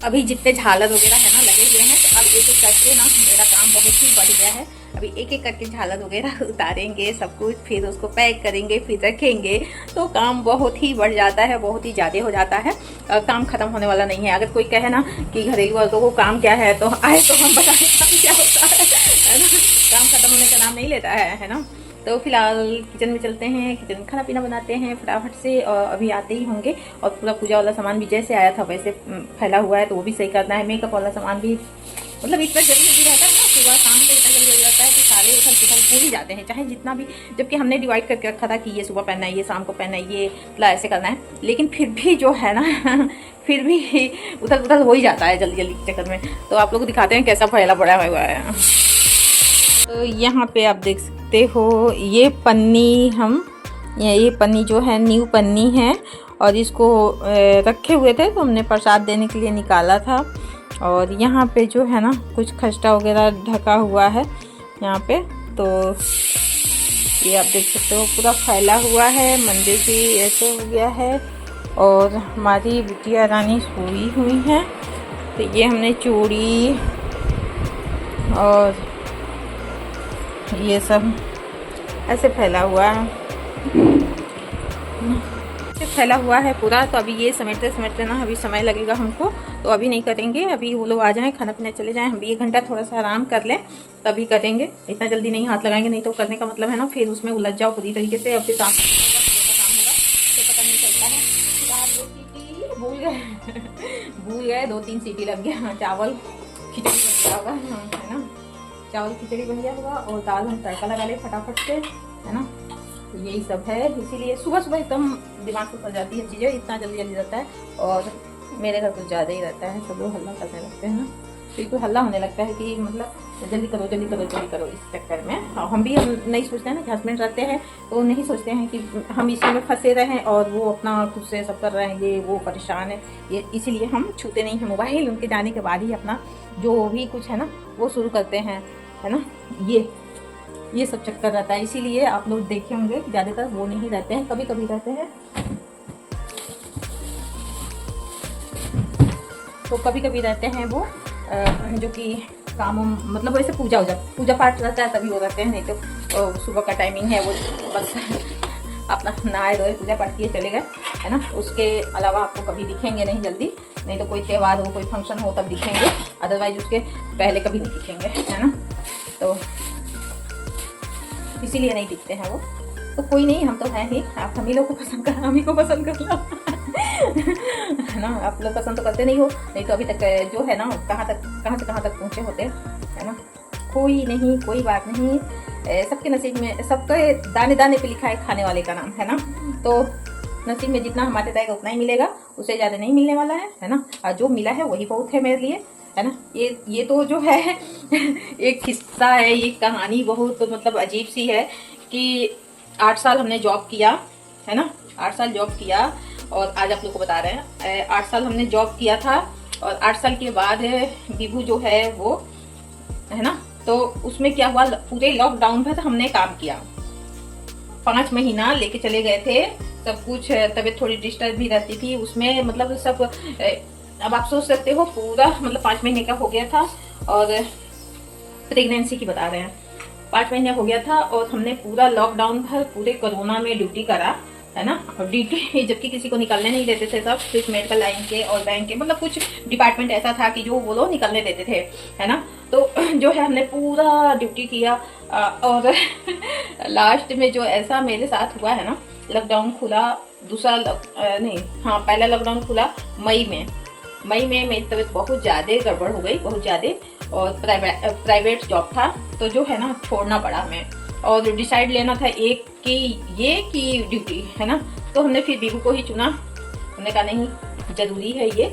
अभी जितने झालर वगैरह है ना लगे हुए हैं, तो अब एक एक करके ना मेरा काम बहुत ही बढ़ गया है। अभी एक एक करके झालर वगैरह उतारेंगे सब कुछ, फिर उसको पैक करेंगे, फिर रखेंगे, तो काम बहुत ही बढ़ जाता है, बहुत ही ज़्यादा हो जाता है। काम ख़त्म होने वाला नहीं है। अगर कोई कहे ना कि घरेलू औरतों को काम क्या है, तो आए तो हम बताएं काम क्या होता है ना। काम ख़त्म होने का नाम नहीं लेता है ना। तो फिलहाल किचन में चलते हैं, किचन में खाना पीना बनाते हैं फटाफट से, और अभी आते ही होंगे। और पूरा पूजा वाला सामान भी जैसे आया था वैसे फैला हुआ है, तो वो भी सही करना है। मेकअप वाला सामान भी मतलब इतना जल्दी जल्दी रहता है ना, सुबह शाम को इतना जल्दी हो जाता है कि सारे उथल पुथल पूरी ही जाते हैं, चाहे जितना भी। जबकि हमने डिवाइड करके रखा था कि ये सुबह पहनना है, ये शाम को पहनना है, ये मतलब ऐसे करना है, लेकिन फिर भी जो है ना फिर भी उथल पुथल हो ही जाता है जल्दी जल्दी के चक्कर में। तो आप लोग को दिखाते हैं कैसा फैला पड़ा हुआ है। तो यहाँ पे आप देख सकते हो, ये पन्नी ये पन्नी जो है न्यू पन्नी है, और इसको रखे हुए थे तो हमने प्रसाद देने के लिए निकाला था। और यहाँ पे जो है ना कुछ खस्ता वगैरह ढका हुआ है यहाँ पे, तो ये आप देख सकते हो पूरा फैला हुआ है, मंदिर भी ऐसे हो गया है। और हमारी बिटिया रानी सोई हुई है, तो ये हमने चूड़ी और ये सब ऐसे फैला हुआ है, फैला हुआ है पूरा। तो अभी ये समेटते समेटते ना अभी समय लगेगा हमको, तो अभी नहीं करेंगे। अभी वो लोग आ जाएं, खाना पीना चले जाएं, हम भी 1 घंटा थोड़ा सा आराम कर लें, तभी करेंगे। इतना जल्दी नहीं हाथ लगाएंगे, नहीं तो करने का मतलब है ना फिर उसमें उलझ जाओ पूरी तरीके से, और फिर काम होगा तो पता नहीं चलता है। सीटी भूल गए 2-3 सीटी लग गया। चावल खिचड़ी बन गया होगा है ना, चावल खिचड़ी बन गया होगा, और दाल हम तड़का लगा ले फटाफट से, है ना। तो यही सब है, इसीलिए सुबह सुबह एकदम दिमाग से चल जाती है चीज़ें, इतना जल्दी जल्दी रहता है। और मेरे घर कुछ ज़्यादा ही रहता है, सब लोग हल्ला करने लगते हैं ना, बिल्कुल हल्ला होने लगता है कि मतलब जल्दी करो जल्दी करो जल्दी करो, इस चक्कर में। और हम नहीं सोचते हैं ना कि हस्बैंड रहते हैं, तो नहीं सोचते हैं कि हम इसी में फंसे रहें और वो अपना खुद से सब कर रहे हैं, ये वो परेशान है, ये इसीलिए हम छूते नहीं हैं मोबाइल। उनके जाने के बाद ही अपना जो भी कुछ है ना वो शुरू करते हैं, है ना। ये सब चक्कर रहता है, इसीलिए आप लोग देखे होंगे ज़्यादातर वो नहीं रहते हैं, कभी कभी रहते हैं। तो कभी कभी रहते हैं वो जो कि काम मतलब वैसे पूजा पाठ रहता है तभी वो रहते हैं, नहीं तो सुबह का टाइमिंग है वो बस अपना नहाए धोए पूजा पाठ किए चले गए, है ना। उसके अलावा आपको कभी दिखेंगे नहीं जल्दी, नहीं तो कोई त्यौहार हो कोई फंक्शन हो तब दिखेंगे, अदरवाइज उसके पहले कभी नहीं दिखेंगे, है ना। तो इसीलिए नहीं दिखते हैं वो। तो कोई नहीं, हम तो हैं ही, आप हम ही लोग को पसंद कर, हम ही को पसंद कर लो है ना। आप लोग पसंद तो करते नहीं हो, नहीं तो अभी तक जो है ना कहाँ से कहाँ तक पहुँचे होते, है ना। कोई नहीं, कोई बात नहीं, सबके नसीब में, सबके दाने दाने पे लिखा है खाने वाले का नाम, है ना। तो नसीब में जितना हमारे रहेगा उतना ही मिलेगा, उससे ज़्यादा नहीं मिलने वाला है ना। और जो मिला है वही बहुत है मेरे लिए, है ना। ये तो जो है एक किस्सा है, ये कहानी बहुत मतलब अजीब सी है कि 8 साल हमने जॉब किया, है ना। 8 साल जॉब किया, और आज आप लोग को बता रहे हैं 8 साल हमने जॉब किया था। और 8 साल के बाद बिभू जो है वो, है ना, तो उसमें क्या हुआ, पूरे लॉकडाउन पर हमने काम किया। 5 महीना लेके चले गए थे, सब कुछ। तबीयत थोड़ी डिस्टर्ब भी रहती थी उसमें, मतलब सब अब आप सोच सकते हो पूरा मतलब 5 महीने का हो गया था, और प्रेगनेंसी की बता रहे हैं, 5 महीने हो गया था। और हमने पूरा लॉकडाउन भर पूरे कोरोना में ड्यूटी करा, है ना। और ड्यूटी जबकि किसी को निकलने नहीं देते थे, सब सिर्फ मेडिकल लाइन के और बैंक के, मतलब कुछ डिपार्टमेंट ऐसा था कि जो वो लोग निकलने देते थे, है ना। तो जो है हमने पूरा ड्यूटी किया। और लास्ट में जो ऐसा मेरे साथ हुआ है ना, लॉकडाउन खुला पहला लॉकडाउन खुला मई में मेरी तबीयत बहुत ज़्यादा गड़बड़ हो गई, बहुत ज़्यादा। और प्राइवेट जॉब था, तो जो है ना छोड़ना पड़ा हमें, और डिसाइड लेना था एक की ड्यूटी, है ना। तो हमने फिर बीबू को ही चुना, हमने कहा नहीं ज़रूरी है ये,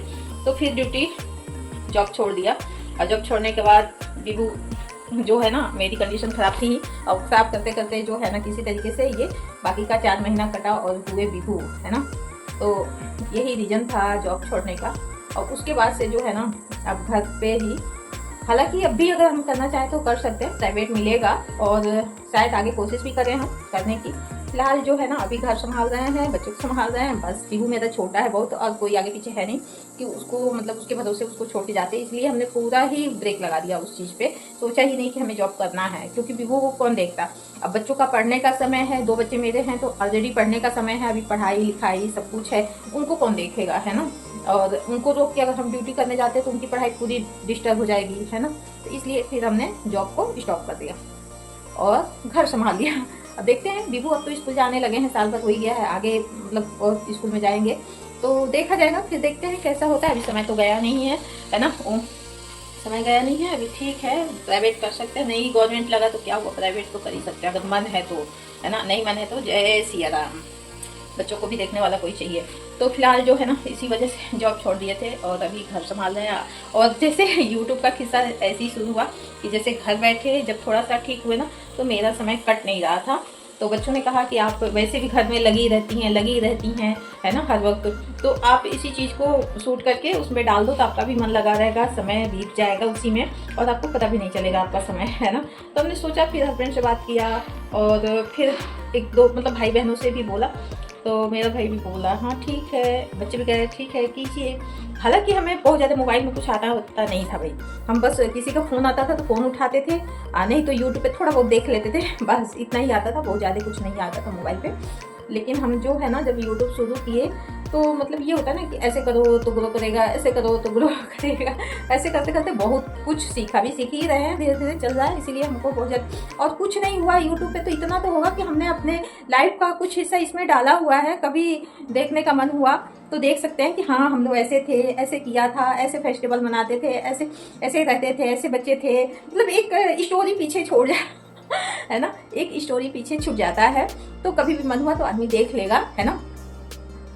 तो फिर ड्यूटी जॉब छोड़ दिया। और जॉब छोड़ने के बाद बीबू जो है ना, मेरी कंडीशन ख़राब थी, और ख़राब करते करते जो है ना किसी तरीके से ये बाकी का 4 महीना कटा और हुए बीबू, है ना। तो यही रीज़न था जॉब छोड़ने का। और उसके बाद से जो है ना अब घर पे ही, हालांकि अब भी अगर हम करना चाहें तो कर सकते हैं, प्राइवेट मिलेगा, और शायद आगे कोशिश भी करें हम करने की, फिलहाल जो है ना अभी घर संभाल रहे हैं, बच्चों को संभाल रहे हैं। बस बिहू मेरा छोटा है बहुत और कोई आगे पीछे है नहीं कि उसको मतलब उसके भरोसे उसको छोड़ के जाते, इसलिए हमने पूरा ही ब्रेक लगा दिया उस चीज़ पे। सोचा ही नहीं कि हमें जॉब करना है, क्योंकि बिहू को कौन देखता। अब बच्चों का पढ़ने का समय है, 2 बच्चे मेरे हैं तो ऑलरेडी पढ़ने का समय है, अभी पढ़ाई लिखाई सब कुछ है, उनको कौन देखेगा, है ना। और उनको रोक के अगर हम ड्यूटी करने जाते हैं तो उनकी पढ़ाई पूरी डिस्टर्ब हो जाएगी, है ना। तो इसलिए फिर हमने जॉब को स्टॉप कर दिया और घर संभाल लिया। अब देखते हैं, बिबू अब तो स्कूल जाने लगे हैं, साल भर हो ही गया है, आगे मतलब और स्कूल में जाएंगे तो देखा जाएगा, फिर देखते हैं कैसा होता है। अभी समय तो गया नहीं है ना, समय गया नहीं है अभी, ठीक है प्राइवेट कर सकते हैं, नहीं गवर्नमेंट लगा तो क्या हुआ, प्राइवेट तो कर ही सकते हैं अगर मन है तो, है ना। नहीं मन है तो जय सिया राम, बच्चों को भी देखने वाला कोई चाहिए। तो फिलहाल जो है ना इसी वजह से जॉब छोड़ दिए थे और अभी घर संभाल रहे हैं। और जैसे यूट्यूब का किस्सा ऐसे ही शुरू हुआ कि जैसे घर बैठे जब थोड़ा सा ठीक हुए ना तो मेरा समय कट नहीं रहा था। तो बच्चों ने कहा कि आप वैसे भी घर में लगी रहती हैं, है ना, हर वक्त, तो आप इसी चीज़ को शूट करके उसमें डाल दो तो आपका भी मन लगा रहेगा, समय बीत जाएगा उसी में और आपको पता भी नहीं चलेगा आपका समय, है ना। तो हमने सोचा, फिर हस्बैंड से बात किया और फिर 1-2 मतलब भाई बहनों से भी बोला, तो मेरा भाई भी बोला हाँ ठीक है, बच्चे भी कह रहे ठीक है कीजिए। हालांकि हमें बहुत ज़्यादा मोबाइल में कुछ आता होता नहीं था भाई, हम बस किसी का फ़ोन आता था तो फ़ोन उठाते थे, नहीं तो यूट्यूब पे थोड़ा बहुत देख लेते थे, बस इतना ही आता था, बहुत ज़्यादा कुछ नहीं आता था मोबाइल पे। लेकिन हम जो है ना जब यूट्यूब शुरू किए तो मतलब ये होता है ना कि ऐसे करो तो ग्रो करेगा, ऐसे करो तो ग्रो करेगा, ऐसे करते करते बहुत कुछ सीखा, भी सीख ही रहे हैं, धीरे धीरे चल रहा है, इसीलिए हमको बहुत ज़्यादा और कुछ नहीं हुआ यूट्यूब पे। तो इतना तो होगा कि हमने अपने लाइफ का कुछ हिस्सा इसमें डाला हुआ है, कभी देखने का मन हुआ तो देख सकते हैं कि हाँ हम लोग ऐसे थे, ऐसे किया था, ऐसे फेस्टिवल मनाते थे, ऐसे ऐसे रहते थे, ऐसे बच्चे थे, मतलब एक स्टोरी पीछे छोड़ जाए है ना, एक स्टोरी पीछे छुप जाता है। तो कभी भी मन हुआ तो आदमी देख लेगा, है ना।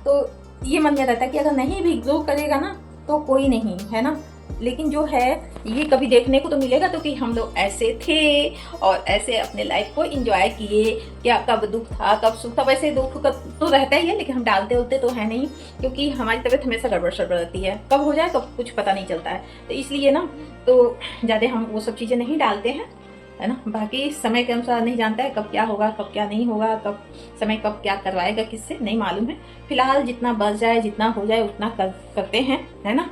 तो ये मन में रहता है कि अगर नहीं भी ग्रो करेगा ना तो कोई नहीं, है ना। लेकिन जो है ये कभी देखने को तो मिलेगा तो कि हम लोग ऐसे थे और ऐसे अपने लाइफ को एंजॉय किए, क्या कब दुख था कब सुख था। वैसे दुख का तो रहता ही है लेकिन हम डालते होते तो है नहीं, क्योंकि हमारी तबीयत हमेशा गड़बड़ सड़बड़ रहती है, कब हो जाए कब कुछ पता नहीं चलता है। तो इसलिए ना तो ज़्यादा हम वो सब चीज़ें नहीं डालते हैं, है ना। बाकी समय के अनुसार नहीं जानता है कब क्या होगा कब क्या नहीं होगा, कब समय कब क्या करवाएगा किससे नहीं मालूम है। फिलहाल जितना बच जाए जितना हो जाए उतना करते हैं, है ना।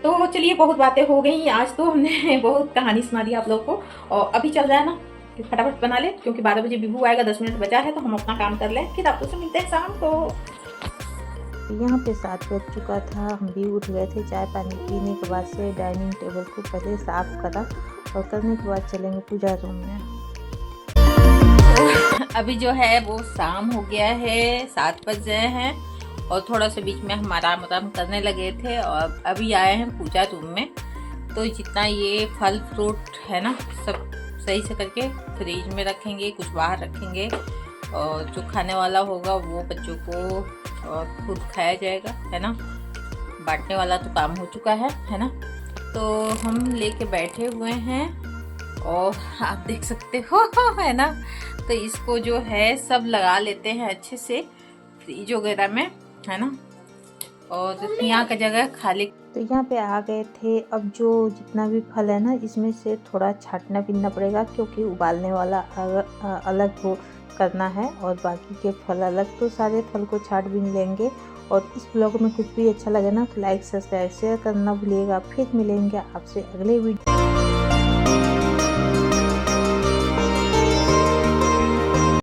तो चलिए बहुत बातें हो गई आज, तो हमने बहुत कहानी सुना दी आप लोग को और अभी चल रहा है ना कि फटाफट बना ले, क्योंकि 12 बजे बिबू आएगा, 10 मिनट बचा है तो हम अपना काम कर लें, फिर आप लोग से मिलते हैं शाम को। यहाँ पे 7 बज चुका था, हम भी उठ गए थे। चाय पानी पीने के बाद से डाइनिंग टेबल को पहले साफ करा और करने के बाद चलेंगे पूजा रूम में। अभी जो है वो शाम हो गया है, 7 बज गए हैं और थोड़ा सा बीच में हम आराम करने लगे थे और अभी आए हैं पूजा रूम में। तो जितना ये फल फ्रूट है ना सब सही से करके फ्रिज में रखेंगे, कुछ बाहर रखेंगे और जो खाने वाला होगा वो बच्चों को और खुद खाया जाएगा, है ना। बांटने वाला तो काम हो चुका है ना। तो हम लेके बैठे हुए हैं और आप देख सकते हो है ना। तो इसको जो है सब लगा लेते हैं अच्छे से फ्रिज वगैरह में, है ना, और यहाँ का जगह खाली। तो यहाँ पे आ गए थे। अब जो जितना भी फल है ना इसमें से थोड़ा छांटना पीना पड़ेगा, क्योंकि उबालने वाला अलग हो करना है और बाकी के फल अलग। तो सारे फल को छांट भी लेंगे। और इस ब्लॉग में कुछ भी अच्छा लगे ना तो लाइक सब्सक्राइब शेयर करना भूलिएगा। फिर मिलेंगे आपसे अगले वीडियो।